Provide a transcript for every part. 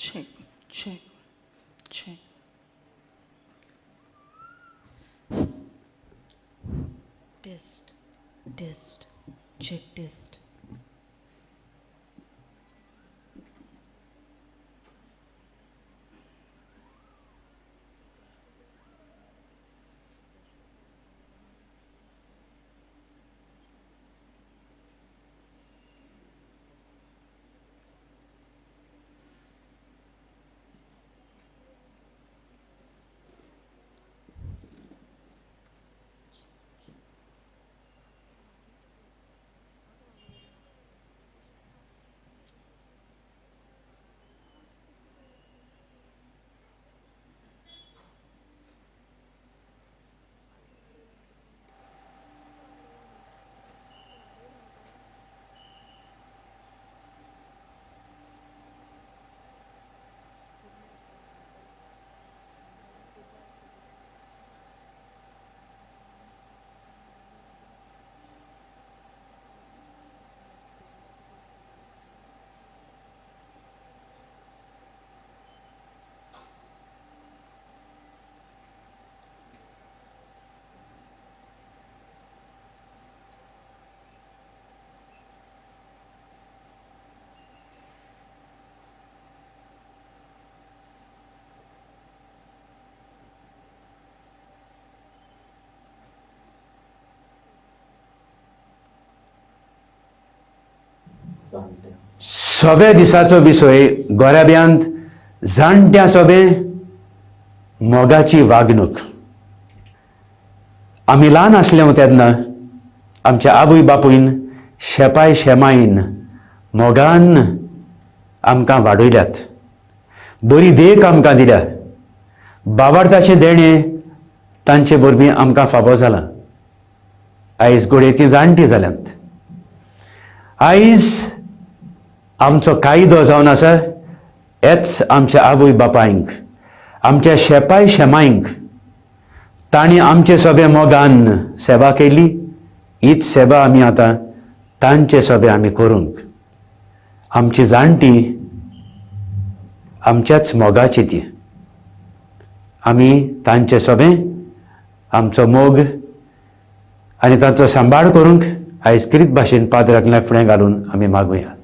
check, check, check. Test, test, check test. सोबे दिसाचो विसय गोऱ्याब्यांत जाणट्या सोबे मोगाची वागणूक. आमी ल्हान आसले तेन्ना आमच्या आवय बापूयन शेपाय शेमाईन मोगान आमकां वाडयल्यात. बरी देख आमकां दिल्या. बाबार्थाचें देणें तांचे वरवीं आमकां फावो जालां. आयज घोडये तीं जाणटीं जाल्यांत. आयज आमचो कायदो जावन आसा हेच आमच्या आवय बापायंक, आमच्या शेपाय शेमायंक तांणी आमचे सोबे मोगान सेवा केली. हीच सेवा आमी आतां तांचे सोबे आमी करूंक. आमची जाणटीं आमच्याच मोगाची ती. आमी तांचे सोबे आमचो मोग आनी तांचो सांबाळ करूंक आयज किरीत भाशेन पाद्राकल्याक फुडें घालून आमी मागुया.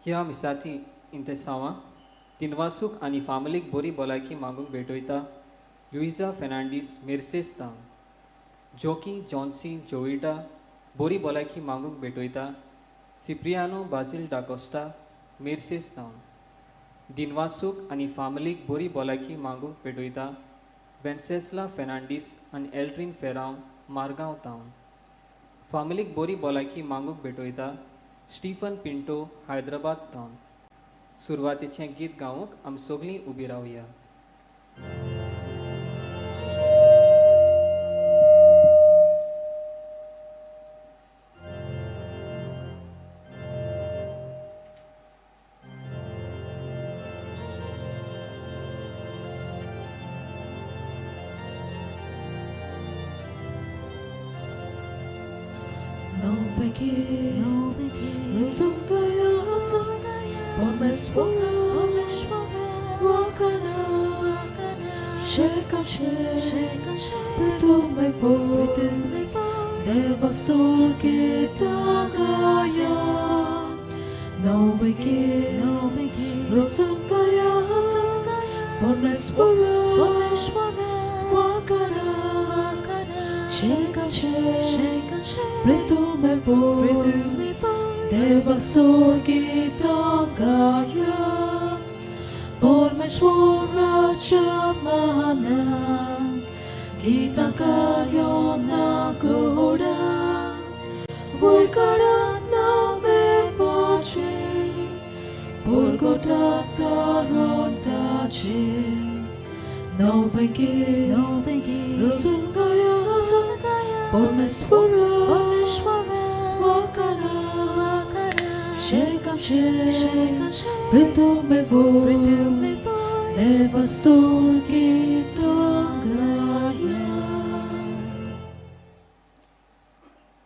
ह्या मिसाची इंतसावां तिनवासूक आनी फामिलीक बरी भलायकी मागूंक भेटयता लुइजा फेर्नांडीस मेर्सेस तावन. जोकी जॉन्सी जोविटा बरी भलायकी मागूंक भेटयता सिप्रियानो बाजिल डाकोस्टा मेर्सेस तावन. दिनवासूक आनी फामिलीक बरी भलायकी मागूंक भेटयता वेन्सेस्ला फेर्नांडीस आनी एल्ड्रीन फेरांव मारगांव तावन. फॅमिलीक बरी भलायकी मागूंक भेटयता स्टीफन पिंटो हैदराबाद टावन. सुरवातीचें गीत गावूंक आमी सगळीं उबी रावया.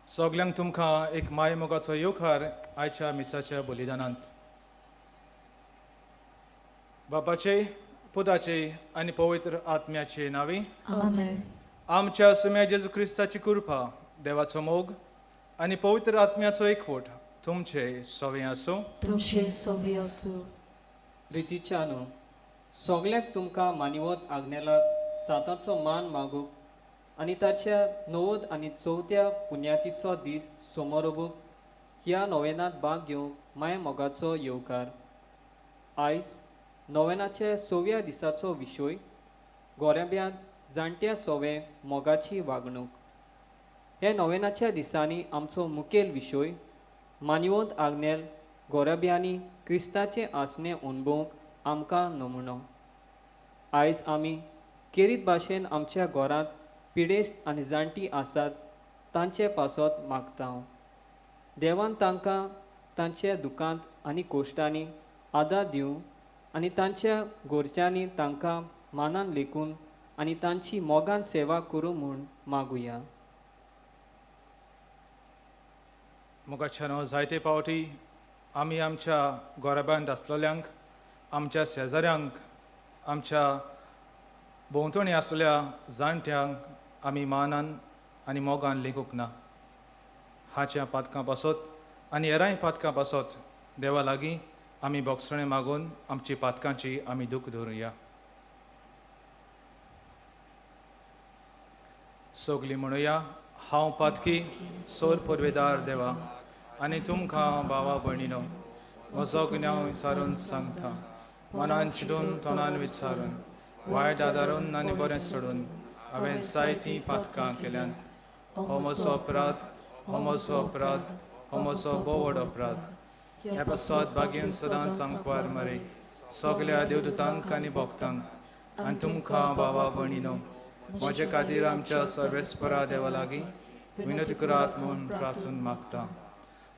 सगल्यांक तुमकां एक माय मोगाचो येवकार आयच्या मिसाच्या बलिदानांत. बापाचे, पुताचे आनी पवित्र आत्म्याचे नांवी. आमेन. आमच्या सुम्या जेजू क्रिस्ताची कृपा, देवाचो मोग आनी पवित्र आत्म्याचो एकवट तुमचे सोवे आसूं. तुमचे सोबी आसूं. रितीच्या न्हू सगळ्याक तुमकां मानिवत आग्नेला साताचो मान मागूंक आनी ताच्या 90 आनी 4थ्या पुण्यातीचो दीस सोमोरोबूक ह्या नोवेनांत भाग घेवंक माय मोगाचो येवकार. आयज नोवेनाचे 6व्या दिसाचो विशय गोरेब्यांत जाणट्या सोवे मोगाची वागणूक. हे नोवेनाच्या दिसांनी आमचो मुखेल विशय मानिवंत आग्नेल गोरेब्यांनी क्रिस्ताचे आसणे अणभवूंक आमकां नमुनो. आयज आमी केरीत भाशेन आमच्या घरांत पिडेस्त आनी जाणटी आसात तांचे पासत मागता. देवान तांकां तांच्या दुखांत आनी कोश्टांनी आदार दिवं आनी तांच्या घरच्यांनी तांकां मानान लेखून आनी तांची मोगान सेवा करूं म्हूण मागुया. मोगाच्यानो जायते पावटी आमी आमच्या गोरेब्यांत आसलेल्यांक, आमच्या शेजाऱ्यांक, आमच्या भोंवतणी आसलेल्या जाणट्यांक आमी मानान आनी मोगान लेखूंक ना. हाच्या पातकां पासत आनी हेरांय पातकां पासत देवा लागीं आमी बोगसणें मागून आमची पातकांची आमी दूख धरुया. सगलीं म्हणुया, हांव पातकी सोर पुर्वेदार देवा आनी तुमकां भावा भयणीनो म्हजो गुन्यांव विचारून सांगता. मनान चिंतून तोंडान विचारून वायट आदारून आनी बरें सोडून हांवें जायतीं पातकां केल्यांत. हो म्हजो अपराध, हो म्हजो अपराध, हो म्हजो बोवड अपराध. हे पासत बागेन सदांच सांकवार मरे सगल्या देवदूतांक आनी भक्तांक आनी तुमकां भावा भयणीनो म्हजे खातीर आमच्या सर्वेस्परा देवा लागीं विनंती करात म्हूण प्रार्थून मागता.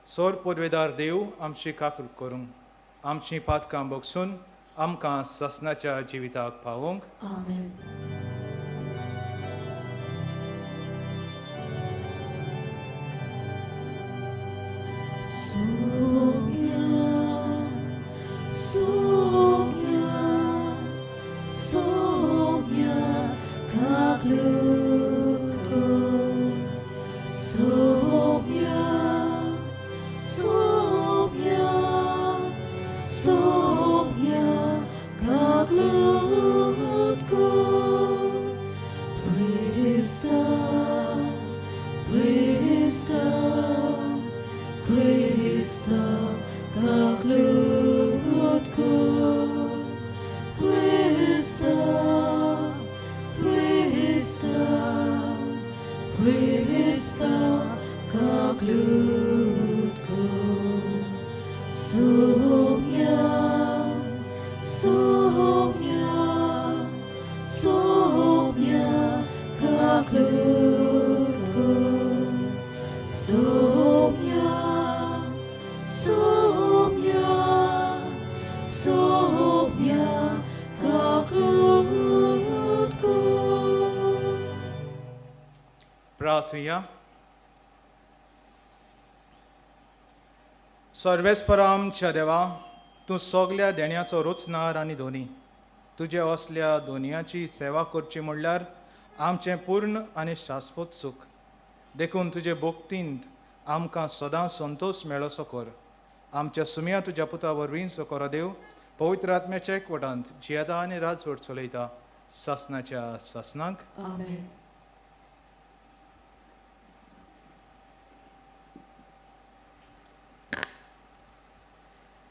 सोर पदवेदार देव आमची काकूर करूंक, आमची पातकां बोगसून आमकां ससनाच्या जिविताक पावोवंक. आमेन. kaglutko. Sohomya, sohomya, sohomya, kaglutko. Sohomya, sohomya, sohomya, kaglutko. प्रार्थूया. सर्वेस्परा आमच्या देवा, तूं सगल्या देण्याचो रचणार आनी धोनी. तुजे असल्या दोनयाची सेवा करची म्हणल्यार आमचें पूर्ण आनी शाश्वत सूख. देखून तुजे भोक्तींत आमकां सदां संतोश मेळोसो कर. आमच्या सुम्या तुज्या पुता वरवीं कर देव, पवित्र आत्म्याच्या एकवटांत जियेता आनी राजवट चलयता सासनाच्या सासनाक. Amen.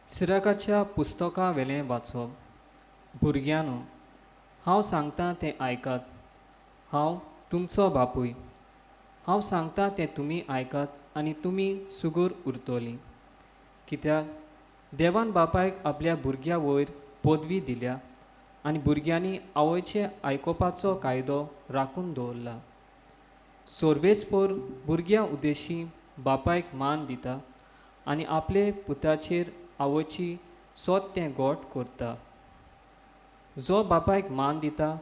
सिराकाच्या पुस्तका वेलें वाचप. भुरग्यांनो, हांव सांगतां तें आयकात. हांव तुमचो बापूय. हांव सांगतां तें तुमी आयकात आनी तुमी सुगूर उरतलीं. कित्याक देवान बापायक आपल्या भुरग्या वयर पदवी दिल्या आनी भुरग्यांनी आवयचे आयकोपाचो कायदो राखून दवरला. सोर्वेस्पोर भुरग्यां उद्देशी बापायक मान दिता आनी आपले पुताचेर आवयची सोत तें गोठ करता. जो बापायक मान दिता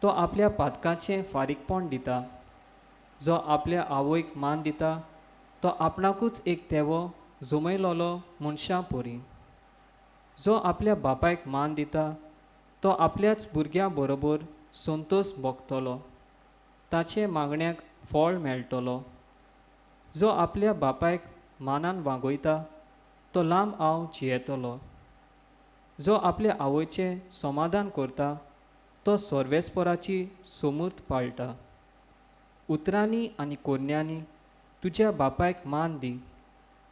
तो आपल्या पातकाचें फारीकपण दिता. जो आपल्या आवयक मान दिता तो आपणाकूच एक तेवो जोमयलोलो मनशां परी. जो आपल्या बापायक मान दिता तो आपल्याच भुरग्यां बरोबर संतोश भोगतलो. ताचे मागण्याक फळ मेळटलो. जो आपल्या बापायक मानान वागयता तो लांब आव जियेतलो. जो आपल्या आवयचें समाधान करता तो सोर्वेस्पराची समूर्त पाळटा. उतरांनी आनी कोरण्यांनी तुज्या बापायक मान दी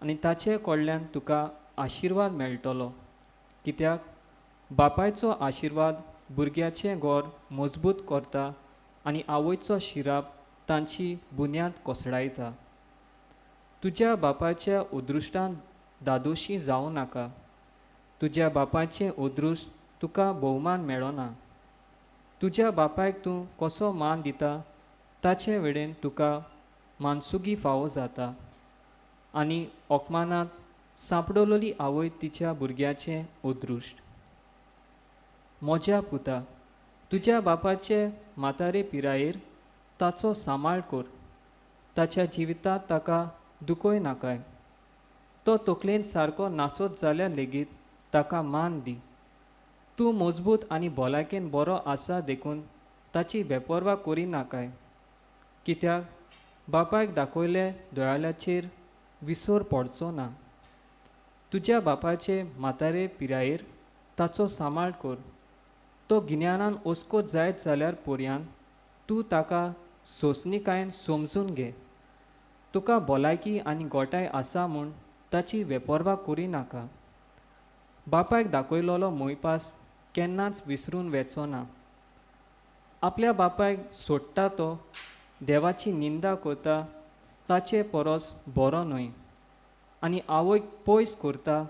आनी ताचे कडल्यान तुका आशिर्वाद मेळटलो. कित्याक बापायचो आशिर्वाद भुरग्याचें घर मजबूत करता आनी आवयचो शिराप तांची बुन्याद कोसळायता. तुज्या बापायच्या उदृश्टान दादोशी जावं नाका. तुज्या बापायचें उदृश्ट तुका भोवमान मेळना. तुज्या बापायक तूं कसो मान दिता ताचे वेळेन तुका मानसुगी फावो जाता आनी ओकमानांत सांपडलोली आवय तिच्या भुरग्याचें उदृश्ट. म्हज्या पुता, तुज्या बापाचे म्हातारे पिरायेर ताचो सांबाळ कर. ताच्या जिवितांत ताका दुखोय नाकाय. तो तकलेन सारको नासत जाल्यार लेगीत ताका मान दी. तूं मजबूत आनी भलायकेन बरो आसा देखून ताची बेपरवा करी नाकाय. कित्याक बापायक दाखयले दोळ्याचेर विसर पडचो ना. तुज्या बापाचे म्हातारे पिरायेर ताचो सांबाळ कर. तो गिन्यानान ओस्को जायत जाल्यार पर्यान तूं ताका सोंसणीकायेन समजून घे. तुका भलायकी आनी गोठाय आसा म्हूण ताची बेपरवा करी नाका. बापायक दाखयलोलो मोयपास केन्नाच विसरून वेचो ना. आपल्या बापायक सोडटा तो देवाची निंदा करता ताचे परस बरो न्हय आनी आवयक पयस करता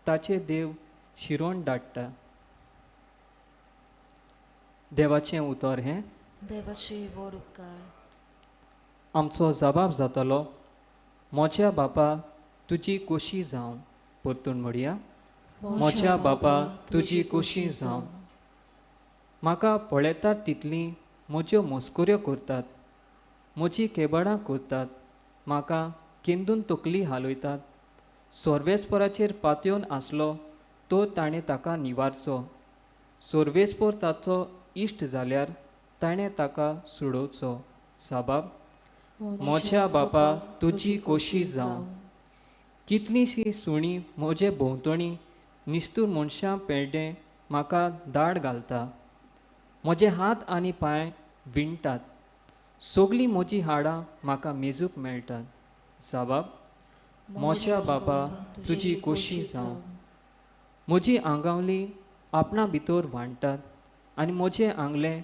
ताचे देव शिरोण धाडटा. देवाचें उतर हें. देवाचे व्हड उपकार. आमचो जबाब जातलो, म्हज्या बापा तुजी खोशी जावं. परतून म्हणया, म्हज्या बापा तुजी खोशी जावं. म्हाका पळयतात तितलीं म्हज्यो मस्कुऱ्यो करतात. म्हजी केबडां करतात. म्हाका केंदून तकली हालयतात. सोर्वेस्पराचेर पातयेवन आसलो तो ताणें ताका निवारचो. सोर्वेस्पोर ताचो इश्ट जाल्यार ताणें ताका सोडोवचो. साबाब, म्हज्या बापा तुजी खोशी जावं. कितलींशीं सुणीं म्हजे भोंवतणी निस्तूर मनशां पेड्डें म्हाका दाड घालता. म्हजे हात आनी पांय विणटात. सगळीं म्हजीं हाडां म्हाका मेजूंक मेळटात. साबाब, म्हज्या बापा तुजी खोशी जावं. म्हजी आंगावली आपणा भितर वांडटात आनी म्हजें आंगलें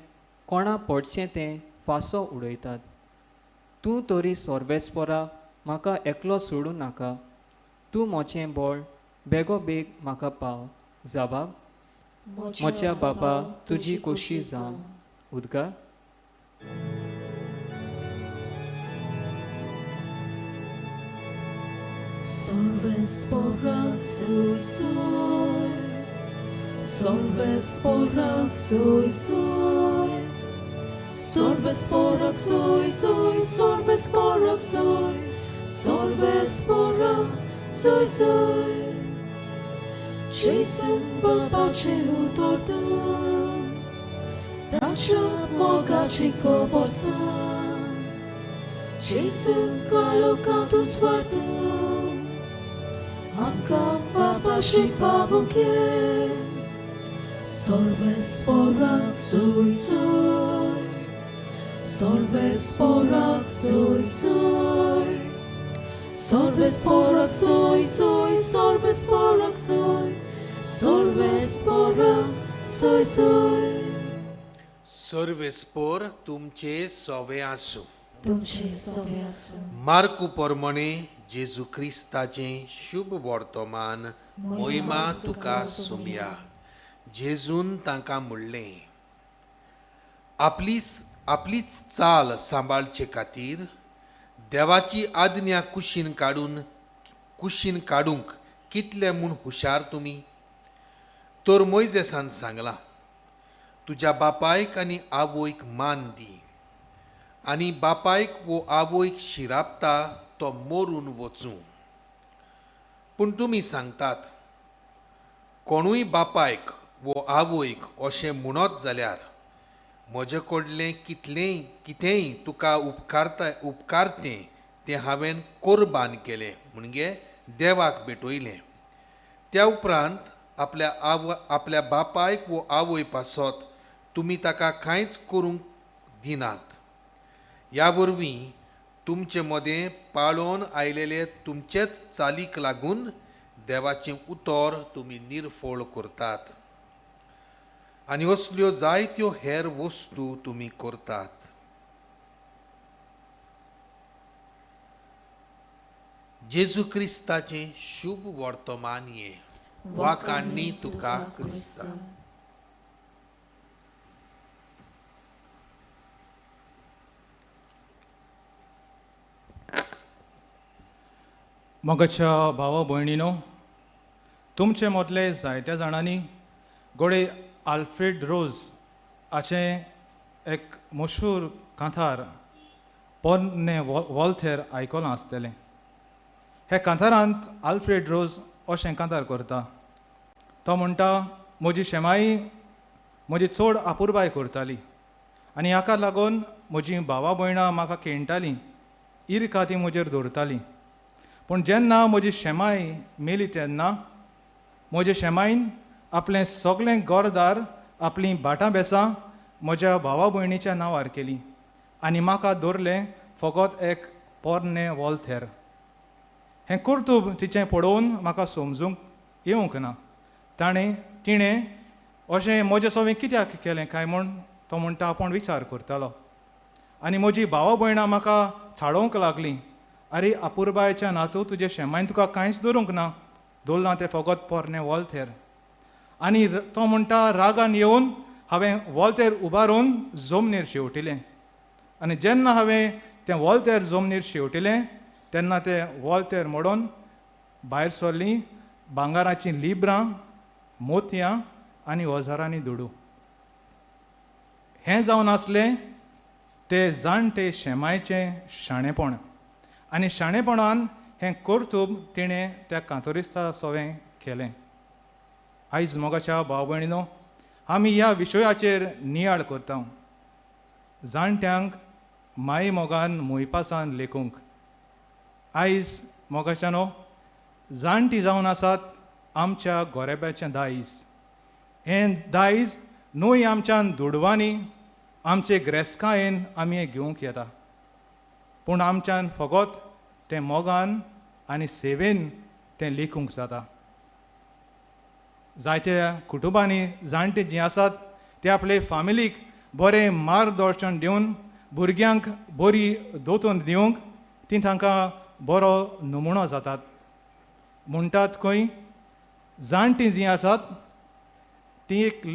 कोणा पडचें तें फासो उडयतात. तूं तरी सोर्वेस्परा म्हाका एकलो सोडूं नाका तूं मोचें बोळ बेगोबेग म्हाका पाव जबाब मोच्या बाबा तुजी खोशी जावं उद्गार Solves porrak soy soy, solves porrak soy soy, solves porrak soy soy, solves porrak soy, solves porrak soy soy. Jason babace utordum, taşa mogace koborsan, Jason kalo kantu svartum. Amkam baba shipavuke, solves porrak soy soy, solves porrak soy soy, solves porrak soy soy, solves porrak soy, solves porrak soy soy. सर्वेस्पोर तुमचे सोवे आसूं तुमचे सोवे आसूं मार्कू पोरमणे जेजू क्रिस्ताचें शुभ वर्तमान मोहिमा तुका सुमया जेजून तांकां म्हणलें आपलीच चाल सांबाळचे खातीर देवाची आज्ञा कुशीन काडूंक कितले म्हूण हुशार तुमी तर मोइजेसान सांगलां तुज्या बापायक आनी आवयक मान दी आनी बापायक वो आवयक शिरापता तो मोरून वचूं पूण तुमी सांगतात कोणूय बापायक वो आवयक अशें म्हणत जाल्यार म्हजे कडलें कितेंय तुका उपकारतें तें हांवें कोरबान केलें म्हणजे देवाक भेटयलें त्या उपरांत आपल्या बापायक वो आवय पासत तुमी ताका कांयच करूंक दिनात ह्या वरवीं तुमचे मदें पाळोवन आयलेले तुमचेच चालीक लागून देवाचें उतर तुमी निर्फोळ करतात आनी असल्यो जायत्यो हेर वस्तू तुमी करतात जेजू क्रिस्ताचें शुभ वर्तमान हे वाकाण्णी तुका क्रिस्ता मोगाच्या भावा भयणीनो तुमचे मदले जायत्या जाणांनी गोडे आल्फ्रेड रोज हाचे एक मशहूर कांतार पोरने वॉल्थेर आयकलां आसतलें हे कांतारांत आल्फ्रेड रोज अशें कांतार करता तो म्हणटा म्हजी शेमाई म्हजी चड आपुरबाय करताली आनी हाका लागून म्हजीं भावा भयणां म्हाका खेळटालीं इरका ती म्हजेर दवरतालीं पूण जेन्ना म्हजी शेमाई मेली तेन्ना म्हजे शेमाईन आपलें सगळें घरदार आपलीं भाटां बेसां म्हज्या भावा भयणीच्या नांवार केलीं आनी म्हाका दवरलें फकत एक पोरनें वॉल्थेर हें कर्तूब तिचें पळोवन म्हाका समजूंक येवंक ना तिणें अशें म्हजें सगळें कित्याक केलें काय म्हूण तो म्हणटा आपूण विचार करतालो आनी म्हजीं भावा भयणां म्हाका छाडोवंक लागलीं आरे आपुरबायच्या नातू तुजे शेमाईन तुका कांयच दवरूंक ना दवरलां तें फकत पोरनें वॉल्थेर आनी तो म्हणटा रागान येवन हांवें वॉल्थेर उबारून जमनीर शेवटिलें आनी जेन्ना हांवें तें वॉल्थेर जमनीर शेवटिलें तेन्ना तें वॉल्थेर मोडून भायर सरलीं भांगाराचीं लिब्रां मोतयां आनी ओजारांनी दुडू हें जावन आसलें ते जाणटे शेमायचें शाणेपण आनी शाणेपणान हें कर्तूब तिणें त्या कांतोरिस्ता सवें केलें आयज मोगाच्या भाव भयणीनो आमी ह्या विशयाचेर नियाळ करता जाणट्यांक माई मोगान मोयपासान लेखूंक आयज मोगाच्यानो जाणटी जावन आसात आमच्या गोरेब्याचें दायज हें दायज न्हय आमच्यान दुडवांनी आमचे ग्रेस्कायेन आमी हें घेवंक येता पूण आमच्यान फकत तें मोगान आनी सेवेन तें लेखूंक जाता जायत्या कुटुंबांनी जाणटे जीं आसात ते आपले फामिलीक बरें मार्गदर्शन दिवन भुरग्यांक बरी दोतोन दिवंक ती तांकां बरो नमुनो जातात. म्हणटात खंय जाणटीं जीं आसात ती एक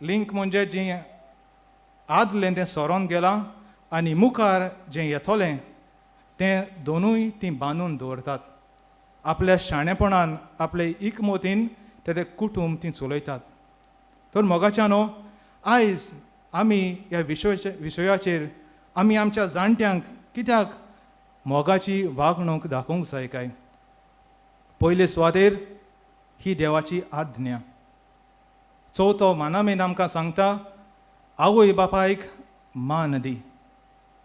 लिंक म्हणजे जें आदलें तें सोरोन गेलां आनी मुखार जें येतोलें तें दोनूय तीं बांदून दवरतात. आपल्या शाणेपणान आपले एकमतीन ते कुटूंब तीं चलयतात. तर मोगाच्यानो आयज आमी ह्या विशयाचेर आमी आमच्या जाणट्यांक कित्याक मोगाची वागणूक दाखोवंक जाय काय. पयले सुवातेर ही देवाची आज्ञा. चवथो मानामेन आमकां सांगता आवय बापायक मान दी.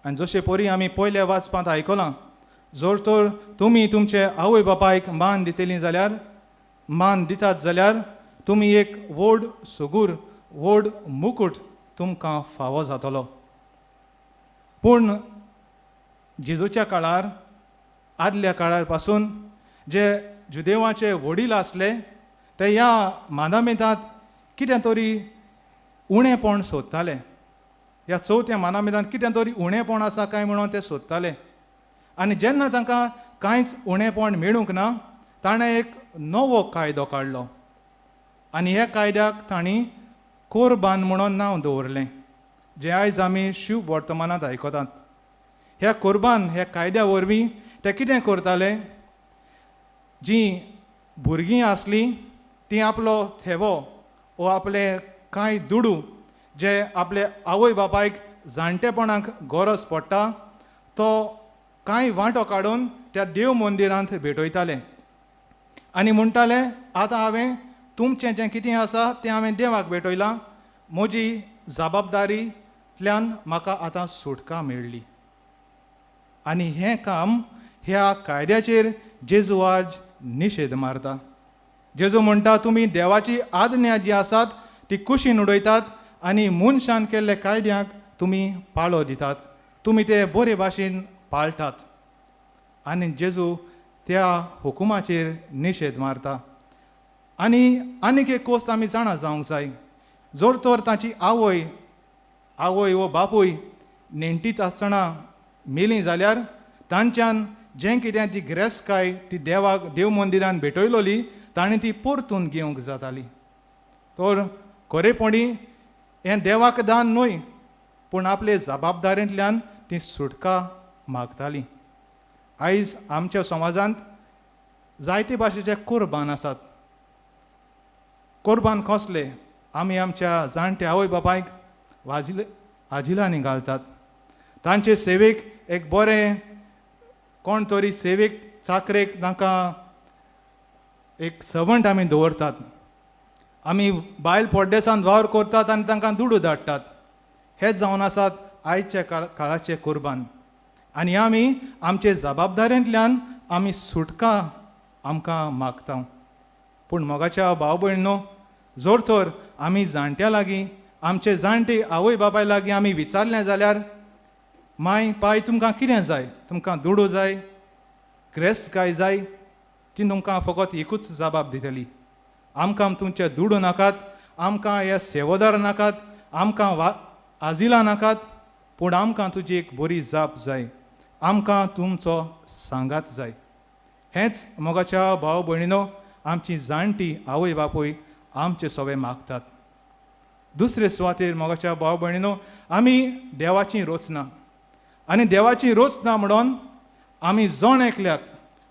आनी जशें परी आमी पयल्या वाचपांत आयकलां, जर तर तुमी तुमचे आवय बापायक मान दितात जाल्यार तुमी एक व्हड सुगूर व्हड मुकूट तुमकां फावो जातलो. पूण जेजूच्या काळार आदल्या काळार पासून जे जुदेवाचे वडील आसले ते ह्या मानामेदांत कितें तरी उणेपण सोदताले. ह्या चवथ्या मानामेदांत कितें तरी उणेपण आसा काय म्हणून ते सोदताले. आनी जेन्ना तांकां कांयच उणेपण मेळूंक ना, ताणें एक नवो कायदो काडलो आनी ह्या कायद्याक तांणी कोरबान म्हणून नांव दवरलें, जें आयज आमी शुभ वर्तमानांत आयकतात. ह्या कोरबान ह्या कायद्या वरवीं ते कितें करताले, जीं भुरगीं आसलीं तीं आपलो थेवो वो आपले कांय दुडू जे आपले आवय बापायक जाणटेपणाक गरज पडटा तो कांय वांटो काडून त्या देव मंदिरांत भेटयताले आनी म्हणटाले आतां हांवें तुमचें जें कितें आसा तें हांवें देवाक भेटयलां, म्हजी जबाबदारींतल्यान म्हाका आतां सुटका मेळ्ळी. आनी हें काम ह्या कायद्याचेर जेजू आज निशेध मारता. जेजू म्हणटा तुमी देवाची आज्ञा जी आसात ती कुशीन उडयतात आनी मनशान केल्ले कायद्याक तुमी पाळो दितात, तुमी ते बरे भाशेन पाळटात. आनी जेजू त्या हुकुमाचेर निशेध मारता. आनीक एक गोश्ट आमी जाणा जावंक जाय. जर तर ताची आवय वो बापूय नेण्टीच आसतना मेलीं जाल्यार तांच्यान जें कितें जी गिरेस्तकाय ती देवाक देव मंदिरान भेटयलोली ताणें ती परतून घेवंक जाताली. तर खरेपणी हें देवाक दान न्हय, पूण आपले जबाबदारेंतल्यान ती सुटका मागताली. आयज आमच्या समाजांत जायते भाशेचे कोरबान आसात. कोरबान कसले आमी आमच्या जाणटे आवय बापायक आजिलांनी घालतात. तांचे सेवेक एक बरें कोण तरी सेवेक चाकरेक तांकां एक सर्वंट आमी दवरतात. आमी बायल पोड्डेसांत वावर करतात आनी तांकां दुडू धाडटात. हेच जावन आसात आयच्या काळाचे कोरबान. आनी आमी आमचे जबाबदारेंतल्यान आमी सुटका आमकां मागता. पूण मोगाच्या भाव भयणीनो, जर तर आमी जाणट्या लागीं आमचे जाणटे आवय बापाय लागीं आमी विचारलें जाल्यार माय पाय तुमकां कितें जाय, तुमकां दुडू जाय, गिरेस्तकाय जाय, ती तुमकां फकत एकूच जबाब दितली, आमकां तुमचे दुडू नाकात, आमकां हे सेवोदार नाकात, आमकां आजिलां नाकात, पूण आमकां तुजी एक बरी जाप जाय, आमकां तुमचो सांगात जाय. हेंच मोगाच्या भाव भयणीनो आमची जाणटी आवय बापूय आमचे सवे मागतात. दुसरे सुवातेर मोगाच्या भाव भयणीनो आमी देवाची रोचना आनी देवाची रोचना म्हणून आमी जोण एकल्याक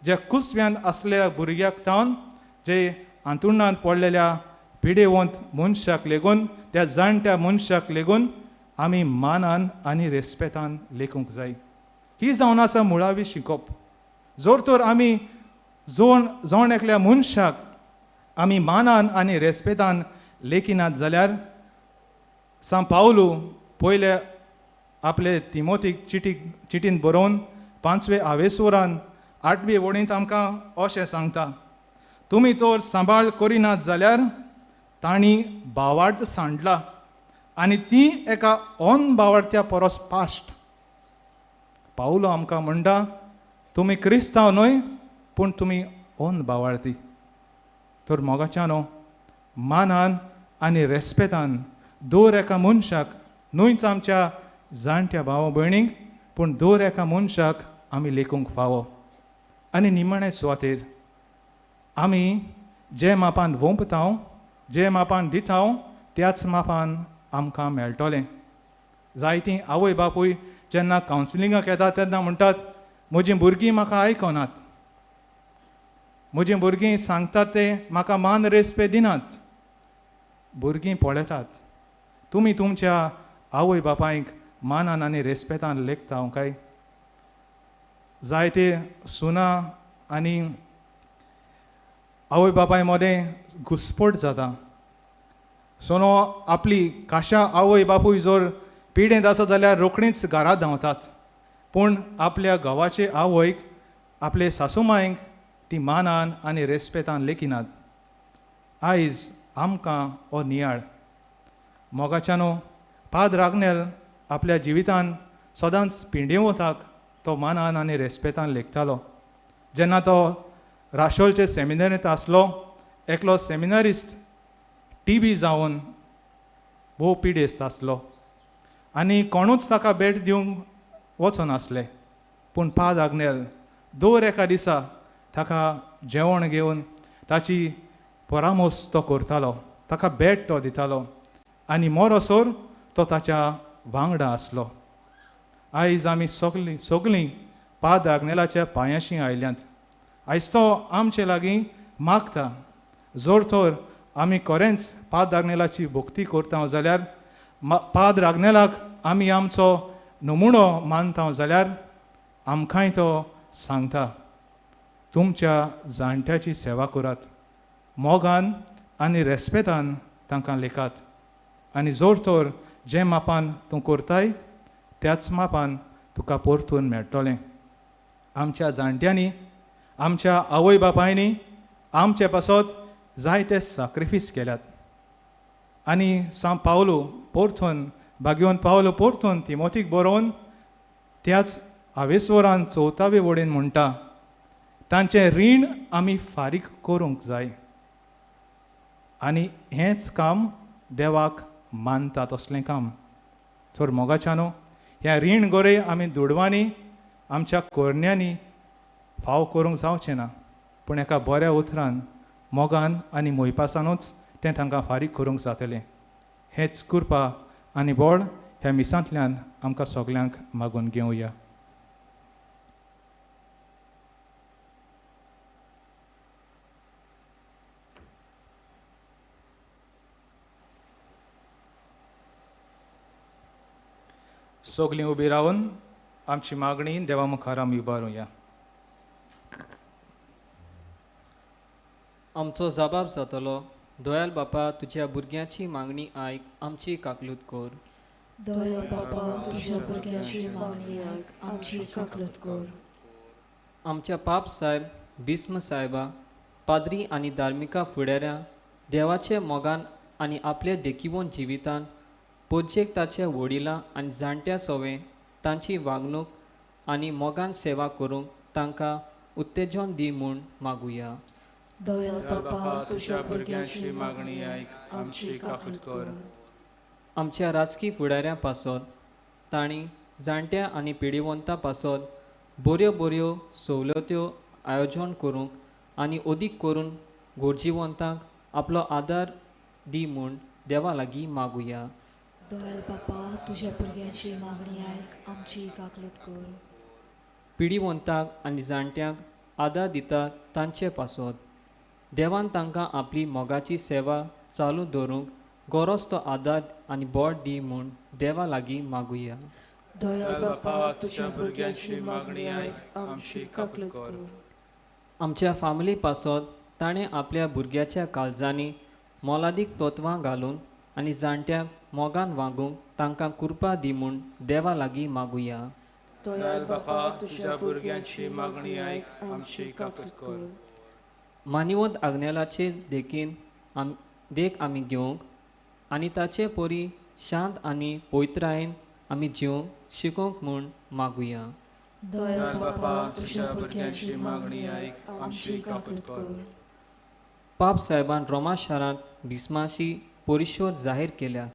जे कुसव्यान आसलेल्या भुरग्याक तावन जे अंथरुणांत पडलेल्या पिडेवंत मनशाक लेगून त्या जाणट्या मनशाक लेगून आमी मानान आनी रेस्पेतान लेखूंक जाय. ही जावन आसा मुळावी शिकोवप. जर तर आमी जोण एकल्या मनशाक आमी मानान आनी रेस्पेतान लेखिनात जाल्यार सान पावलू पयले आपले तिमोथीक चिटीन बरोवन 5वे आवेसुरान 8वे वडींत आमकां अशें सांगता, तुमी तर सांबाळ करिनात जाल्यार तांणी भावार्थ सांडला आनी ती एका ओन भावार्थ्या परस पाश्ट. पावलो आमकां म्हणटा तुमी क्रिस्तांव न्हय पूण तुमी ओन भावार्थी. तर मोगाच्यानो मानान आनी रेस्पेतान दर एका मनशाक न्हयच आमच्या जाणट्या भाव भयणींक पूण दर एका मनशाक आमी लेखूंक फावो आनी निमणे सुवातेर आमी जे मापान वोंपतांव जे मापान दितांव त्याच मापान आमकां मेळटलें. जायतीं आवय बापूय जेन्ना कावन्सिलिंगाक येतात तेन्ना म्हणटात म्हजीं भुरगीं म्हाका आयकनात, म्हजीं भुरगीं सांगतात ते म्हाका मान रेस्पेद दिनात. भुरगीं पळयतात तुमी तुमच्या आवय बापायक मानान आनी रेस्पेदान लेखता काय. जायते सुना आनी आवय बापाय मदें घुसपट जाता. सोनो आपली काशा आवय बापूय जर पिडेंत आसा जाल्यार रोखडींच घरा धांवतात, पूण आपल्या घोवाचे आवयक आपले सासूमायक ती मानान आनी रेस्पेदान लेखिनात. आयज आमकां हो नियाळ. मोगाच्यानो पाद राग्नेल आपल्या जिवितान सदांच पिंडेवताक तो मानान आनी रेस्पेदान लेखतालो. जेन्ना तो राशोलचे सेमिनारींत आसलो, एकलो सेमिनारिस्ट TB जावन भोव पिडेस्त आसलो आनी कोणूच ताका भेट दिवंक वचनासले. पूण पाद आग्नेल दर एका दिसा ताका जेवण घेवन ताची परामोस तो करतालो, ताका भेट तो दितालो आनी मोरोसोर तो ताच्या वांगडा आसलो. आयज आमी सगळीं पाद आग्नेलाच्या पांयाशी आयल्यांत. आयज तो आमचे लागीं मागता. जर तर आमी खरेंच पाद आग्नेलाची भक्ती करता जाल्यार, पाद आग्नेलाक आमी आमचो नमुणो मानता जाल्यार आमकांय तो सांगता तुमच्या जाणट्याची सेवा करात, मोगान आनी रेस्पेदान तांकां लेखात. आनी जर तर जे मापान तूं करताय त्याच मापान तुका परतून मेळटलें. आमच्या जाणट्यांनी, आमच्या आवय बापायनी आमचे पासत जायते सॅक्रिफीस केल्यात. आनी सा पावलो परतून भाग्योन पावलो परतून तिमोथीक बरोवन त्याच आवेसवरान 14वे वडेन म्हणटा तांचें रीण आमी फारीक करूंक जाय. आनी हेंच काम देवाक मानता तसलें काम. तर मोगाच्यानो ह्या रीण गोरे आमी दुडवांनी आमच्या कोरण्यांनी फाव करूंक जावचें ना, पूण एका बऱ्या उतरान मोगान आनी मोयपासानूच तें तांकां फारीक करूंक जातलें. हेच कृपा आनी बोड ह्या मिसांतल्यान आमकां सगल्यांक मागून घेवया. सगलीं उबी रावन आमची मागणी देवा मुखार आमी उबारुया. आमचो जबाब जातलो, दोयाल बापा तुज्या भुरग्याची मागणी आयक, आमची काकलूत कर. दयाळ बापा तुझ्या भुरग्याची मागणी आयक, आमची काकलूत कर. आमच्या पाप साहेब बिस्म साहेबा, पाद्री आनी धार्मिका फुडाऱ्या देवाचे मोगान आनी आपले देखीवन जिवितान पोजेक ताचे वडिलां आनी जाणट्या सोवे तांची वागणूक आनी मोगान सेवा करूंक तांकां उत्तेजन दी म्हूण मागुया. दयाळ बापा तुझ्या भुरग्याची मागणी आयक, आमची काकूट कर. आमच्या राजकी फुडाऱ्यां पासत तांणी जाणट्या आनी पिढीवंतां पासत बऱ्यो बऱ्यो सवलत्यो आयोजन करूंक आनी अदीक करून गोरजीवंतांक आपलो आदार दी म्हूण देवा लागीं मागुया. दयाळ बापा तुझ्या भुरग्याची मागणी आयक, आमची काकलूत कर. पिढीवंतांक आनी जाणट्यांक आदार दिता तांचे पासत देवान तांकां आपली मोगाची सेवा चालू दवरूंक गरज तो आदार आनी बोड दी म्हूण देवा लागीं मागुया. दयाळ बापा तुझ्या भुरग्याची मागणी आयक, आमची काकलूत कर. आमच्या फामिली पासत ताणें आपल्या भुरग्याच्या काळजांनी मोलादीक तत्वां घालून आनी जाणट्यांक मोगान वागूंक तांकां कृपा दी म्हूण देवा लागीं मागुया. दयाळ बापा तुझ्या भुरग्याची मागणी आयक, आमची काकूट कर. मानिवंत आग्नेलाचे देखीन देख आमी घेवंक आनी ताचे परी शांत आनी पवित्रायेन आमी जिवंक शिकोवंक म्हूण मागुया. दयाळ बापा तुझ्या भुरग्याची मागणी आयक, आमची काकलूत कर. पाप साहेबान रोमा शारांत बिस्माची परिशोध जाहीर केल्या.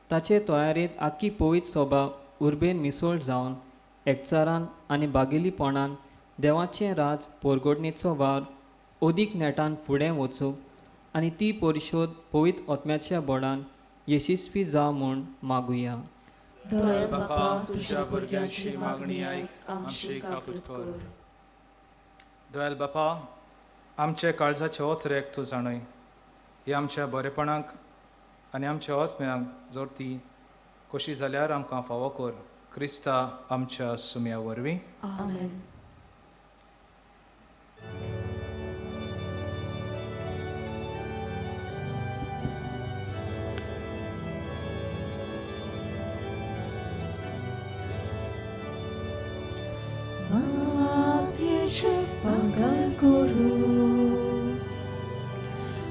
ताचे तयारेंत आख्खी पवित्र सभा उर्बेन मिसळ जावन एकचारान आनी बागेलीपणान देवाचें राज पोरगोडणेचो वार ओदीक नेटान फुडें वचूंक आनी ती परिशोध पवित्र आत्म्याच्या बोडान यशस्वी जा म्हूण मागुया. दयाळ बापा तुझ्या भुरग्यांची मागणी आयक आमची काकूट कर. दयाल बापा आमचे काळजाचे ओथरेक तूं जाणय. ही आमच्या बरेपणाक आनी आमच्या आत्म्याक जर ती कशी जाल्यार आमकां फावो कर. क्रिस्ता आमच्या सुम्या वरवीं. आमेन. Matiecze pagal guru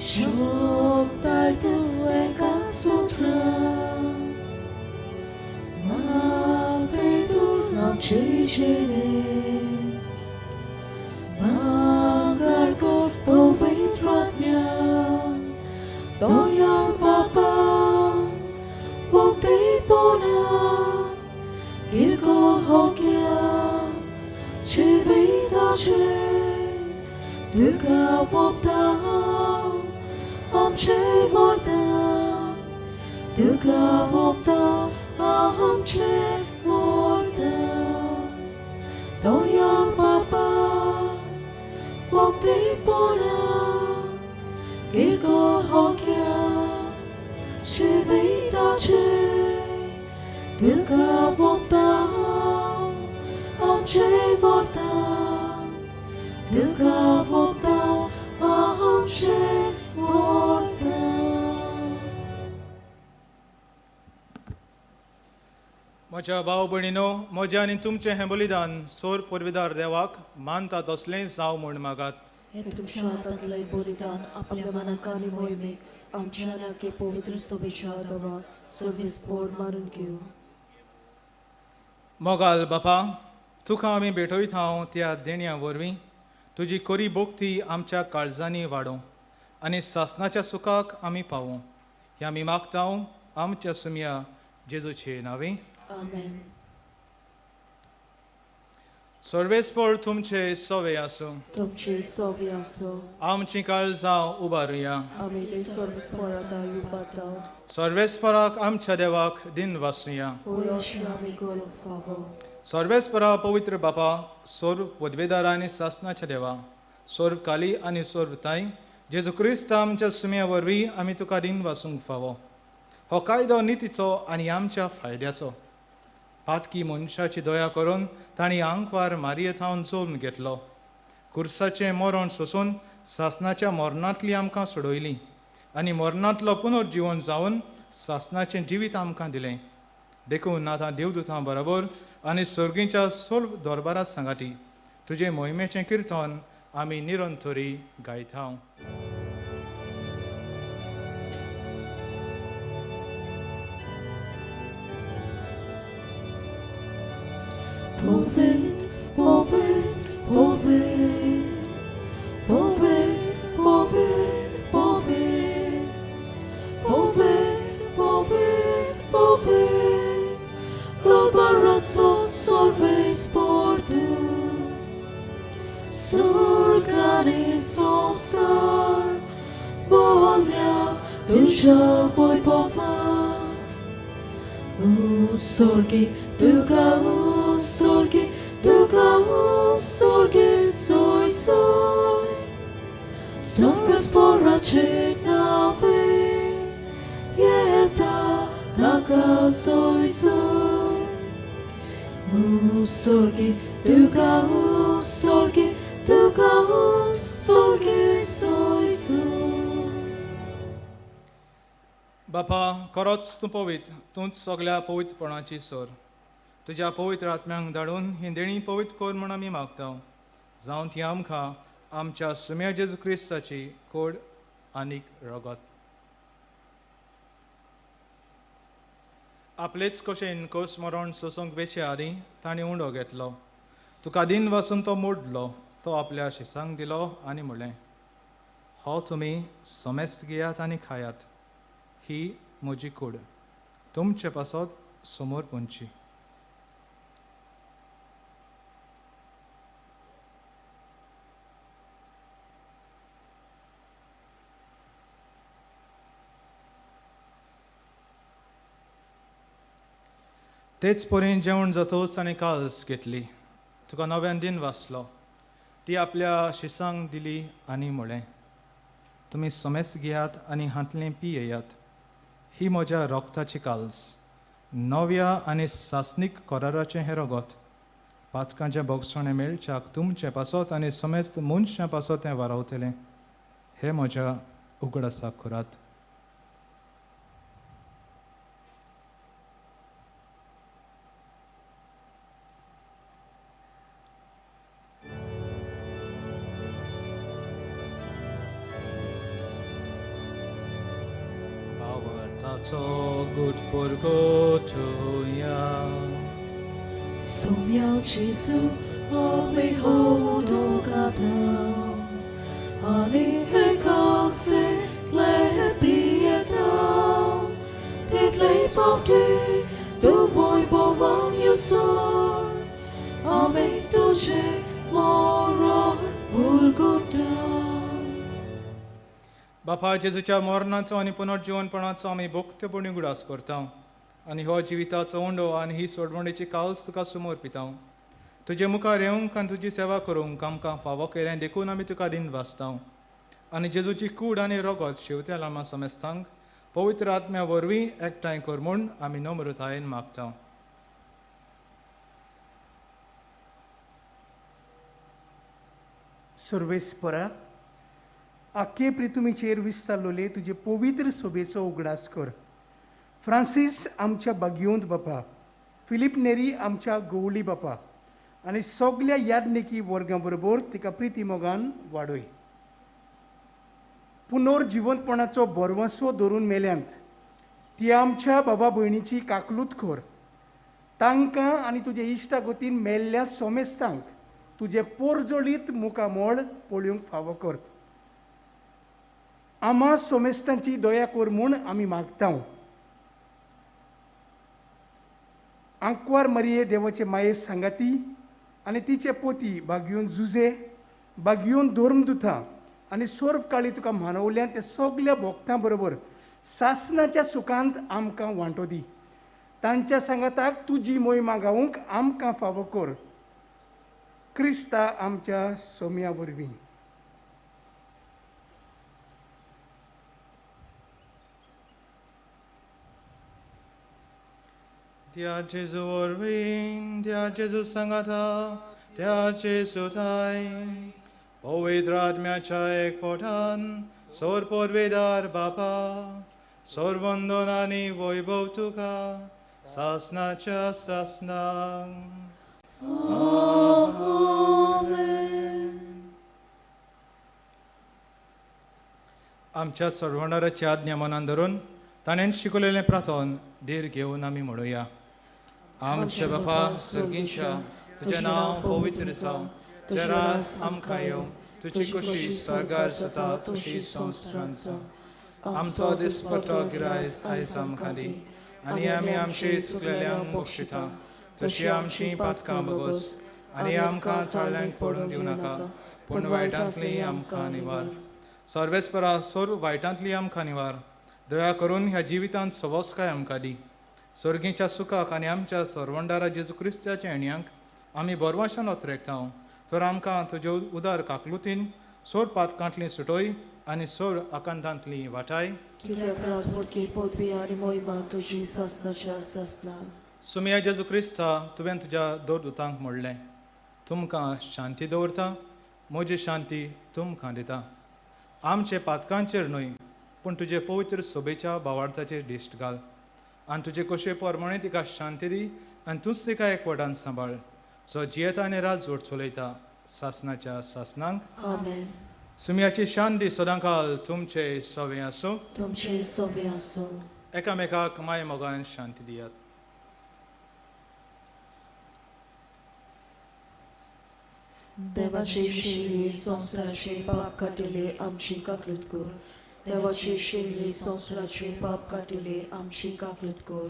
Shoptaj tu eka sutra Mapedu nam chishire Magar kor povitratnya Doyal papa Bokti pona Kirko hokya Chivitace Duka vopta Amche vorta Duka vopta Amche vorta Doyal papa Vopti pona Kirko hokya Chivitace Duka vopta Amche vorta Duka vopta Amche vorta. म्हज्या भाव भयणीनो म्हजें आनी तुमचें हें बलिदान सोर पुरविदार देवाक मानता तसलें जावं म्हूण मागात. हे तुमच्या हातातले बलिदान आपल्या मनाक आनी मोहिमेक आमच्या नाके पवित्र सभेच्या आदारान सर्वीस बोर्ड मारून घेऊ. मोगाल बापा तुका आमी भेटयता त्या देण्या वरवीं तुजी कोरी भोक्ती आमच्या काळजांनी वाडोवं आनी सासणाच्या सुखाक आमी पावूं. हें आमी मागता आमच्या सुम्या जेजूचे नांवे. आमेन. सर्वेस्पर तुमचे सवे आसूं. तुमचे सव्य असो आमची काळजां उबारुया. आमी ते सर्वस्पराता युपाता सर्वेस्पराक आमच्या देवाक दिन वासुया. होय अशी आमी करूंक फावो. सर्वेस्परा पवित्र बापा सोर पदवेदार आनी सासणाच्या देवा सोर काली आनी सोर ताई जेजू क्रिस्त आमच्या सुम्या वरवीं आमी तुका दिन वासूंक फावो. हो कायदो नितीचो आनी आमच्या फायद्याचो. पातकी मनशाची दया करून तांणी आंकवार मारये थावन चोवन घेतलो. कुर्साचें मरण सोसून सासणाच्या मरणांतली आमकां सोडयली आनी मरणांतलो पुनर्जीवन जावन सासणाचें जिवीत आमकां दिलें. देखून आतां देवदूतां बरोबर आनी सर्गीच्या सोल दरबारा सांगाती तुजे मोहिमेचें किर्तन आमी निरंतरी गायता. Povet, povet, povet, povet, povet, povet, povet, povet, povet, Dolbarazzo solveis portu, Sorgani somsar, Bolia, Dusha voi pova, Sorgi, Duga, Sorgi, Duga, Sorgi, Soy, Soy, Sombras porace nave, Yeta, Daga, Soy, Soy, Sorgi, Duga, Sorgi, Duga, Sorgi, Soy, Soy. बापा खरोच तूं पवित्र तूंच सगल्या पवित्रपणाची सोर. तुज्या पवित्र आत्म्यांक धाडून ही देणी पवित्र कर म्हूण आमी मागता. जावं ती आमकां आमच्या सुम्या जेजू क्रिस्ताची कोड आनीक रगत. आपलेच कशेन कोस मरण सोसूंक वेचे आदीं ताणें उंडो घेतलो. तुका दिन वासून तो मोडलो. तो आपल्या शिसांक दिलो आनी म्हणलें, हो तुमी समेस्त घेयात आनी खायात. ही म्हजी कूड तुमचे पासत समोर पोंची. तेच परीन जेवण जातोच आनी काल्स घेतली. तुका नव्यान दिन वाचलो. ती आपल्या शिसांक दिली आनी म्हळें, तुमी समेस घेयात आनी हातलें पियेयात. ही म्हज्या रोगताची काल्स, नव्या आनी सासनीक कराराचें हें रगत. पातकांचें बोगसणें मेळच्याक तुमचें पासत आनी समेस्त मनशां पासत हें वारावतलें. हें म्हज्या उगडासाक करात. Taco gut purgotuja. 颂扬基督，我美好多感动。阿你是高兴，来毕业的，别来保地，都会不忘有所。阿美都是莫若purgotuja. बापा जेजूच्या मरणाचो आनी पुनर्जीवनपणाचो आमी भोक्तेपणी उगडास करता आनी हो जिविताचो उंडो आनी ही सोडवणेची काल्स तुका समर्पिता. तुजे मुखार येवंक आनी तुजी सेवा करूंक आमकां फावो केलें देखून आमी तुका दिन वाचता. आनी जेजूची कूड आनी रगत शेवत्या लामा समेस्तांक पवित्र आत्म्या वरवीं एकठांय कर म्हूण आमी नम्रतायेन मागता. सर्वेस्परा, आख्खे प्रितुमीचेर विस्तारलोले तुजे पवित्र सोबेचो उगडास कर. फ्रांसीस आमच्या बागयोंत बापा, फिलीप नेरी आमच्या गवळी बापा आनी सगल्या यादनेकी वर्गां बरोबर तिका प्रिती मोगान वाडय. पुनर्जिवंतपणाचो बरवंसो धरून मेल्यांत ती आमच्या बाबा भयणीची काकलूत कर. तांकां आनी तुजे इश्टागतीन मेल्ल्या सोमेस्तांक तुजे पोरजोळीत मुखामोळ पळोवंक फावो कर. आम्हा सोमेस्तांची दया कर म्हूण आमी मागता. आंकवार मरिये देवाचे माये सांगाती आनी तिचे पोती बागयोन जुजे, बागयोन धर्मदुतां आनी सर्व काळी तुका मानवल्यान ते सगल्या भोगतां बरोबर सासणाच्या सुखांत आमकां वांटो दी. तांच्या सांगाताक तुजी मोहिमा गावूंक आमकां फावो कर. क्रिस्ता आमच्या सोम्या वरवीं. त्या जेजू वरवीं, त्या जेजू सांगाता, त्या जेजू थाय, पवित्र आत्म्याच्या एकवटान सोर पोरवेदार बापा, सोर वंदन आनी वैभव तुका सासनाच्या सासनाक. आमच्या सर्वणाराची आज्ञा मनान धरून ताणें शिकवलेलें प्रार्थन धीर घेवन आमी म्हणुया. आमचे बापा सर्गींच्या, तुजें नांव पवित्र जावं, तुजें राज आमकां येवं, तुजी कुशी स्वर्गार जाता तशी संवसारांत जावं. आमचो दिसपट्टो गिरायज आयज आमकां दी आनी आमी आमची चुकलेल्यांक बक्षिता तशी आमची पातकां बगोस आनी आमकां थाळ्यांक पडूंक दिवं नाका, पूण वायटांतली आमकां निवार. सर्वेस्परा सोर वायटांतली आमकां निवार. दया करून ह्या जिवितांत सवस्काय आमकां दी. सर्गीच्या सुखाक आनी आमच्या सर्वंडारा जेजू क्रिस्ताच्या येण्याक आमी बरवाशान ओतरेकता. तर आमकां तुजे उदार काकलुतीन सोर पातकांतली सुटोय आनी सोर आकांतांतली वाटाय. कित्याक राजवटकी पदवी आनी मोहिमा तुजी सासनाच्या सासना. सुमया जेजू क्रिस्ता, तुवें तुज्या दोरदुतांक म्हणलें, तुमकां शांती दवरता, म्हजी शांती तुमकां दिता. आमचे पातकांचेर न्हय पूण तुजे पवित्र सोबेच्या भावार्थाचेर दिश्ट घाल आनी तुजे कशे परमणे तिका शांती दी आनी तूंच तिका एकवटान सांबाळ. जो जियेता आनी राजवट चलयता सासनाच्या सासनांक. आमेन. सुमयाची शांती सदांकाल तुमचे सवे आसूं. तुमचे सोबे आसूं. एकामेकाक माय मोगान शांती दियात. देवाची शेळी संवसाराचे पाप काटिले आमची काकलूत कर. देवाची शेळी संवसाराचे पाप काटिले आमची काकलूत कर.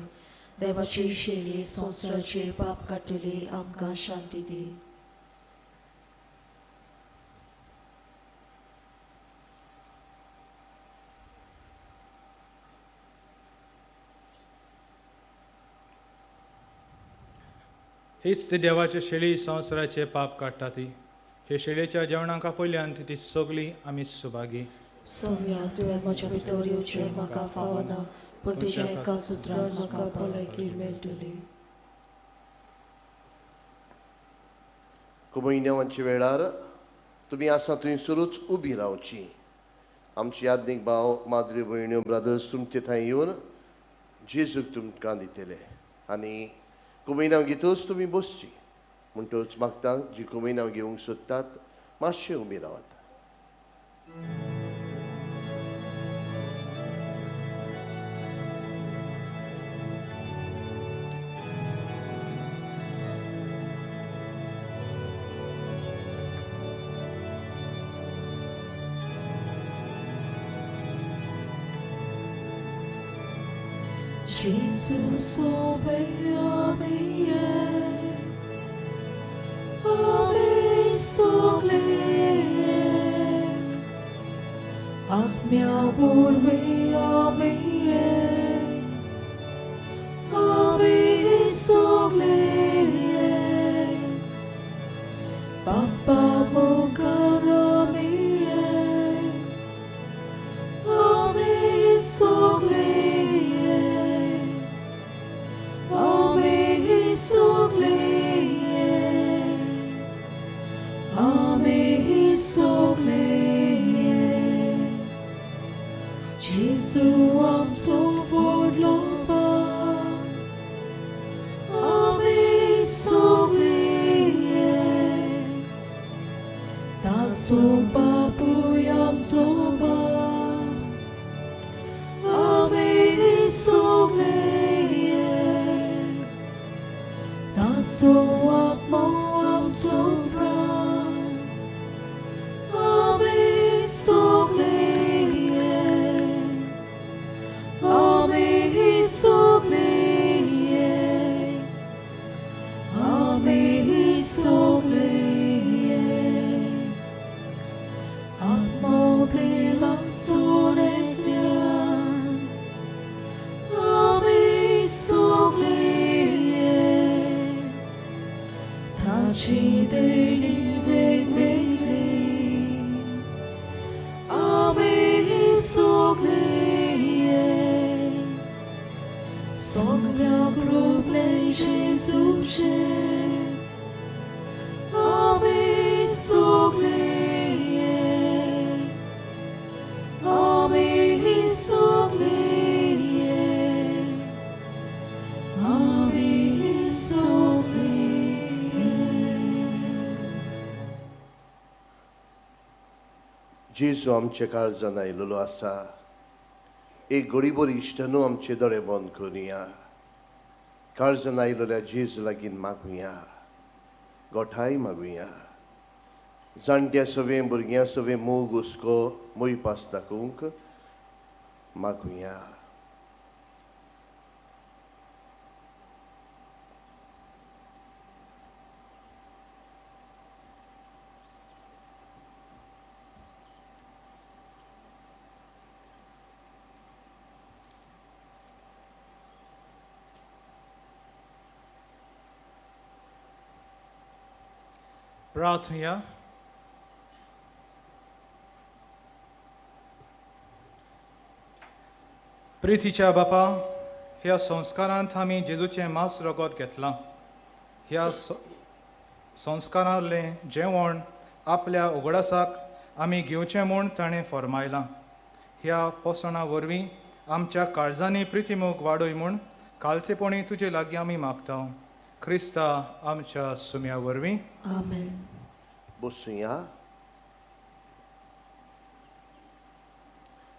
देवाची शेळी संवसाराचे पाप काटिले आमकां शांती दी. हीच ती देवाची शेळी संवसाराचे पाप काडटा ती. हे शेळयेच्या जेवणाका पयल्यान ती सगळी आमी सुभागी. सोव्या तुवें म्हज्या भितर येवचें म्हाका फावना, पूण तुज्या एका सुत्रान म्हाका भलायकी मेळटली. कुमयन्यावांच्या वेळार तुमी आसा थंयसरूच उबी रावची. आमची याज्ञीक भाव माद्री भयण्यो ब्रदर्स तुमचे थंय येवन जेजूक तुमकां दितले आनी कुमयनांव घेतच तुमी बसची. म्हणटच मागता जी कुमयनांव घेवंक सोदतात मातशें उबी रावात. Jesus obey Amen. Amen sogle. Atmya borme Amen. Amen sogle. Papa mokarame. Amen sogle. Jesus, I'm so bored, Lord. I'm so glad. That's so babu, I'm so bad. I'm so glad. That's so I'm so proud. I'm so glad. So glad, I'm so glad. Amo de la soledad, I'm so glad. Taci de livre, I'm so glad. Soglia groble Jesus, I'm so glad. I'm so glad. I'm so glad. जेजू आमचे काळजान आयिल्लो आसा. एक गडीभर इश्टानू आमचे दोळे बंद करुया. काळजान आयिल्ल्या जेजू लागीं मागुया, गोठाय मागुया. जाणट्या सवें भुरग्यां सवें मोग हुस्को मोय पास दाखोवंक मागुया. प्रार्थना. प्रितीच्या बापा, ह्या संस्कारांत आमी जेजूचें मांस रगत घेतलां. ह्या संस्कारांतलें जेवण आपल्या उगडासाक आमी घेवचें म्हूण ताणें फरमायलां. ह्या पोसणा वरवीं आमच्या काळजांनी प्रितीमोग वाडय म्हूण कालतेपणी तुजे लागीं आमी मागता. क्रिस्ता आमच्या सुम्या वरवीं. Amen. बसूया.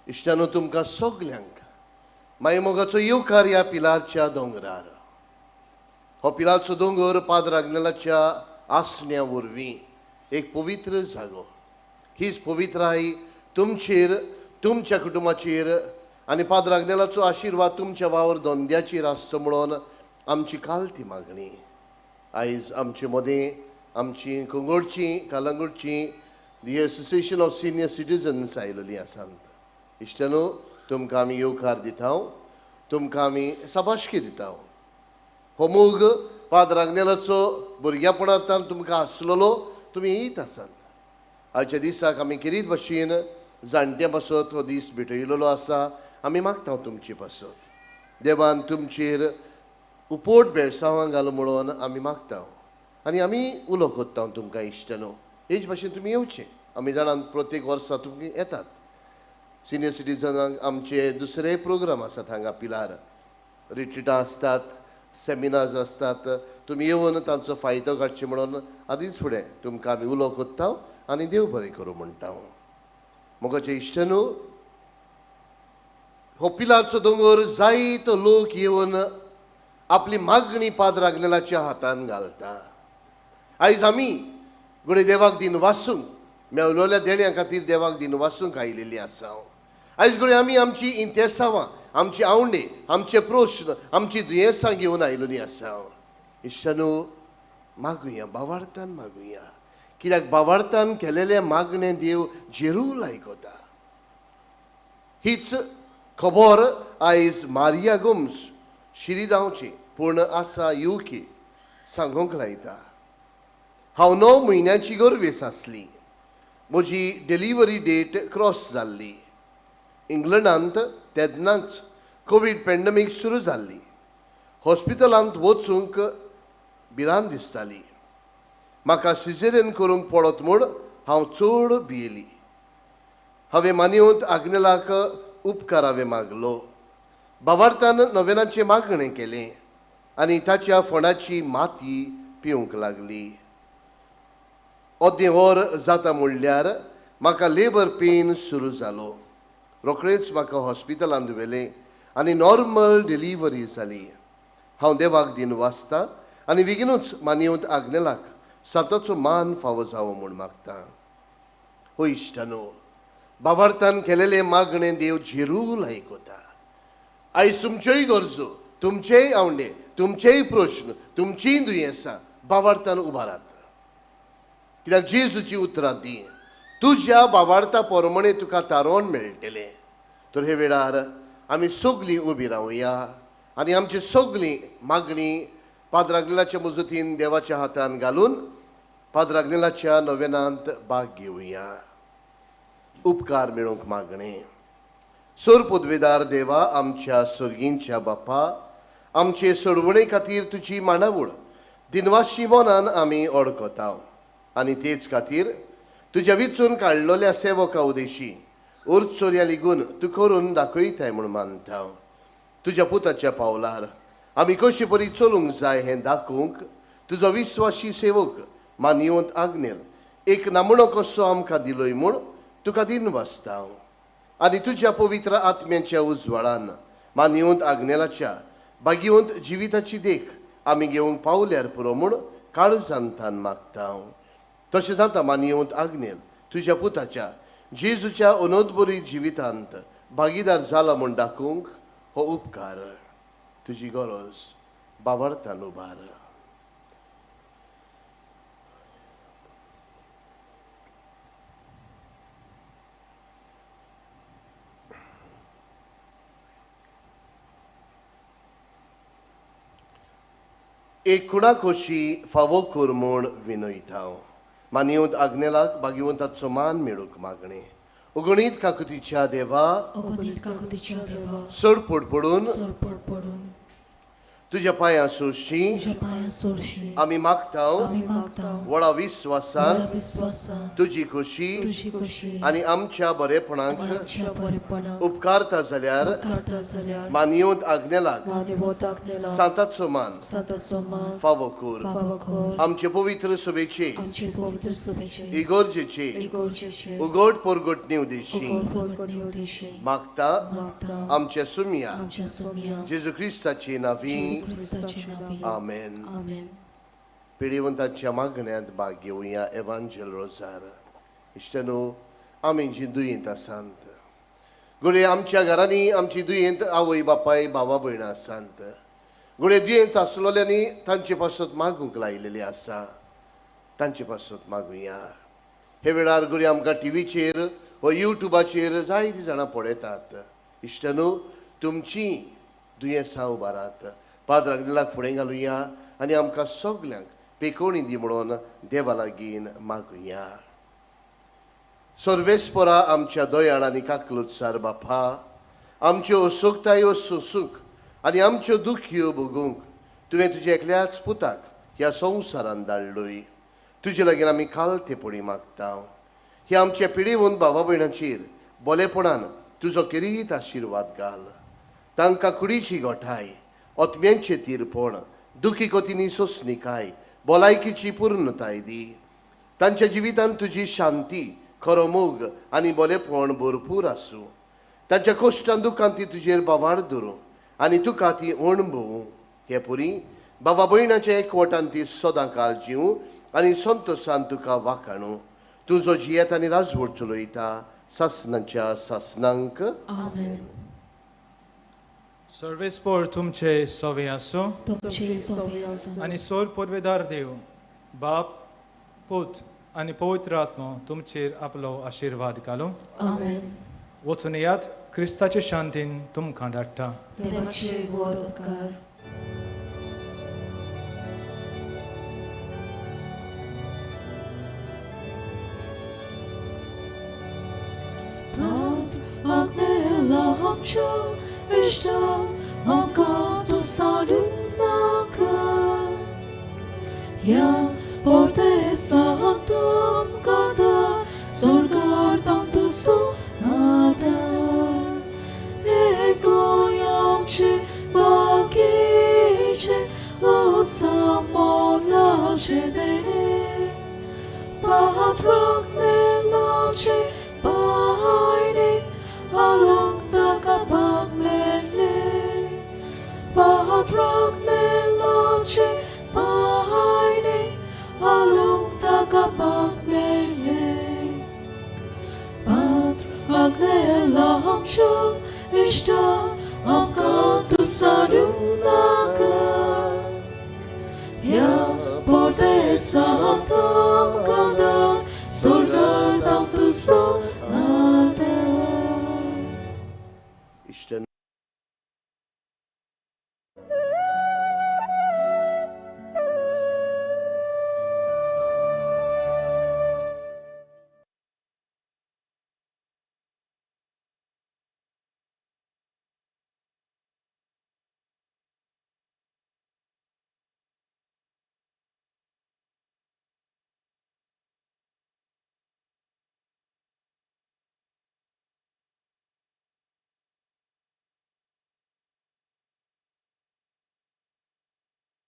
इश्टानो तुमकां सगल्यांक मायमोगाचो येवकार ह्या पिलारच्या दोंगरार. हो पिलारचो दोंगर पाद्र आग्नेलाच्या आसण्या वरवीं एक पवित्र जागो. हीच पवित्राय तुमचेर, तुमच्या कुटुंबाचेर आनी पाद्र आग्नेलाचो आशिर्वाद तुमच्या वावर धोंद्याचेर आसचो म्हणून आमची कालती मागणी. आयज आमचे मदें आमची कोंगोडची कालांगूटची दी एसोसिएशन ऑफ सिनियर सिटीजन्स आयिल्लीं आसात. इश्टानो तुमकां आमी येवकार दिता, तुमकां आमी शाबासकी दिता. हो मोग पाद्र आग्नेलाचो भुरग्यापणांतल्यान तुमकां आसलेलो तुमी येत आसात. आयच्या दिसाक आमी किरीत भाशेन जाणट्या पासत हो दीस भेटयलेलो आसा. आमी मागता तुमची पासत देवान तुमचेर उपोट बेळसांवां घाल म्हणून आमी मागता आनी आमी उलो कोत्ता तुमकां इश्ट न्हू. हेच भाशेन तुमी येवचें. आमी जाणां प्रत्येक वर्सा तुमी येतात. सिनियर सिटीजनांक आमचे दुसरे प्रोग्राम आसात हांगा पिलार. रिट्रिटां आसतात, सेमिनार्स आसतात. तुमी येवन तांचो फायदो काडचे म्हणून आदींच फुडें तुमकां आमी उलो कोत्ता आनी देव बरें करूं म्हणटा. मोगाचे इश्ट न्हू, हो पिलारचो दोंगर जायतो लोक येवन आपली मागणी पाद्र आग्नेलाच्या हातान घालता. आयज आमी गुडे देवाक दिन वासूंक मेवलोल्या देण्यां खातीर देवाक दिन वासूंक आयिल्लीं आसा. आयज गुडे आमी आमची इंतेसांवां, आमची आवंडे, आमचे प्रश्न, आमची दुयेंसां घेवन आयिल्लीं आसा. इश्ट न्हू, मागुया, बावार्थान मागुया. कित्याक बावार्थान केलेले मागणें देव जेरूल आयकता. हीच खबर आयज मारिया गोम्स शिरीगांवची पूर्ण आसा UK सांगूंक लायता. हांव 9 म्हयन्याची गर्वेस आसली. म्हजी डिलिव्हरी डेट क्रॉस जाल्ली. इंग्लंडांत तेन्नाच कोवीड पॅन्डेमीक सुरू जाल्ली. हॉस्पिटलांत वचूंक भिरांत दिसताली. म्हाका सिझेरियन करूंक पडत म्हूण हांव चड भियेली. हांवें मानिवंत आग्नेलाक उपकार हांवें मागलो. बावार्थान नवेनाचें मागणें केलें आनी ताच्या फोंडाची माती पिवंक लागली. अर्दें वर जाता म्हणल्यार म्हाका लेबर पेन सुरू जालो. रोखडेंच म्हाका हॉस्पिटलांत व्हेलें आनी नॉर्मल डिलिव्हरी जाली. हांव देवाक दिन वाचतां आनी बेगीनूच मानिवंत आग्नेलाक साताचो मान फावो जावो म्हूण मागता. हो इश्ट न्हू, बावार्थान केलेले मागणें देव जेरूल आयकता. आयज तुमच्योय गरजो, तुमचेय आवंडे, तुमचेय प्रश्न, तुमचीय दुयेंसां बावार्थान उबारात. कित्याक जेजूची उतरां दी. तुज्या बावार्था पोरमणें तुका तारोन मेळटलें. तर हे वेळार आमी सगलीं उबी रावया आनी आमची सगलीं मागणी पाद्र आग्नेलाच्या मजतीन देवाच्या हातान घालून पाद्र आग्नेलाच्या नवेनांत भाग घेवया. उपकार मेळोवंक मागणें. सोर पदवेदार देवा, आमच्या सर्गींच्या बापा, आमचे सोडवणे खातीर तुजी मांडावळ दिनवाशी मनान आमी ओळखता आनी तेच खातीर तुज्या विचून काडलेल्या सेवका उदेशी उर्चोर्या लेगून तूं करून दाखयताय म्हूण मानता. तुज्या पुताच्या पावलार आमी कशी परी चलूंक जाय हें दाखोवंक तुजो विस्वासी सेवक मानिवंत आग्नेल एक नमुनो कसो आमकां दिलोय म्हूण तुका दिन वाचता. आनी तुज्या पवित्र आत्म्याच्या उजवाडान मानिवंत आग्नेलाच्या भाग्यवंत जिविताची देख आमी घेवंक पावल्यार पुरो म्हूण काळजांतान मागता. तशें जाता मानिवंत आग्नेल तुज्या पुताच्या जेजूच्या अनोदबरी जिवितांत भागीदार जाला म्हूण दाखोवंक हो उपकार. तुजी गरज बावार्थान उबार. एक कुणाकोशी फावो कर म्हूण विनयता. मानिवंत आग्नेलाक भाग्यवंताचो मान मेळूंक मागणें. उगणीत काकुतीच्या देवा, अगणित काकुतीच्या देवा, चड पडपडून सरपड पडून तुज्या पांयां सोडशी तुज्या पांयां सोडशी आमी मागता. आमी मागता. व्हडा विस्वासान व्हडा विस्वासान तुजी खोशी तुजी खोशी आनी आमच्या बरेपणाक आमच्या बरेपणाक उपकारता जाल्यार उपकारता जाल्यार मानिवंत आग्नेलाक मानिवंत आग्नेलाक सांताचो मान सदांचो मान फावो कर. फावो कर. आमचे पवित्र सभेचे आमचे पवित्र सभेचे इगोर्जेचे इगोर्जेचे उगड पोरगोटणी उदेशी उगड पोरगणी उदेशी मागता. मागता. आमच्या सुम्या आमच्या सोम्या जेजू क्रिस्ताची नांवी. क्रिस्ताची नांवी. आमेन. आमेन. पिढीवंतांच्या मागण्यांत भाग घेवया. एवांजल रोजार. इश्ट न्हू, आमी जी दुयेंत आसात गुडे आमच्या घरांनी आमची दुयेंत आवय बापाय भावा भयणां आसात. गुडे दुयेंत आसलोल्यांनी तांचे पासत मागूंक लायलेली आसा. तांचे पासत मागुया. हे वेळार गुडे आमकां टीव्हीचेर वा युट्यूबाचेर जायतीं जाणां पळयतात. इश्ट न्हू, तुमची दुयेंसां उबारात. पाद्र आग्नेलाक फुडें घालुया आनी आमकां सगल्यांक पेकोणी दी म्हणून देवा लागीं मागुया. सर्वेस्परा आमच्या दयाळ आनी काकलुतसार बापा, आमच्यो असोगतायो सोसूंक आनी आमच्यो दुख्यो भोगूंक तुवें तुज्या एकल्याच पुताक ह्या संवसारांत धाडलोय. तुजे लागीं आमी खालतेपणी मागता. ह्या आमच्या पिडेवून भावा भयणांचेर बोलेपणान तुजो किरीत आशिर्वाद घाल. तांकां कुडीची गोठाय, ओतम्यांचें तीरपण, दुखी कोतींनी सोंसणीकाय, भलायकीची पूर्णताय दी. तांच्या जिवितांत तुजी शांती, खरो मोग आनी बोलेपण भरपूर आसूं. तांच्या कोश्टां दुखांत ती तुजेर बावाड धरूं आनी तुका ती अणभवूं. हे पुरी बाबा भयणाच्या एकवटान ती सदां काळ जिवूं आनी संतोशान तुका वाखाणूं. तुजो जियेत आनी राजवट चलयता सासनांच्या सासनांक. आमेन. सर्वेस्पर तुमचे सवे आसूं तुमचे सवे आसूं. आनी सोर परवेदार देव बाप पूत आनी पवित्र आत्मो तुमचेर आपलो आशिर्वाद घालूं. आमेन. वचून येयात, क्रिस्ताचे शांतीन तुमकां धाडटा. देवाचे वर उपकार. Agnella hamcho ishta amka tu salunaka ya porte sahantam kada sorgar tantu sonadar ego yamche bagiche otsamola chedene pahatrak nelache bahayne along the kapag merle pahatrak nelache bahayne along the kapag merle patrak nela hamcho ishta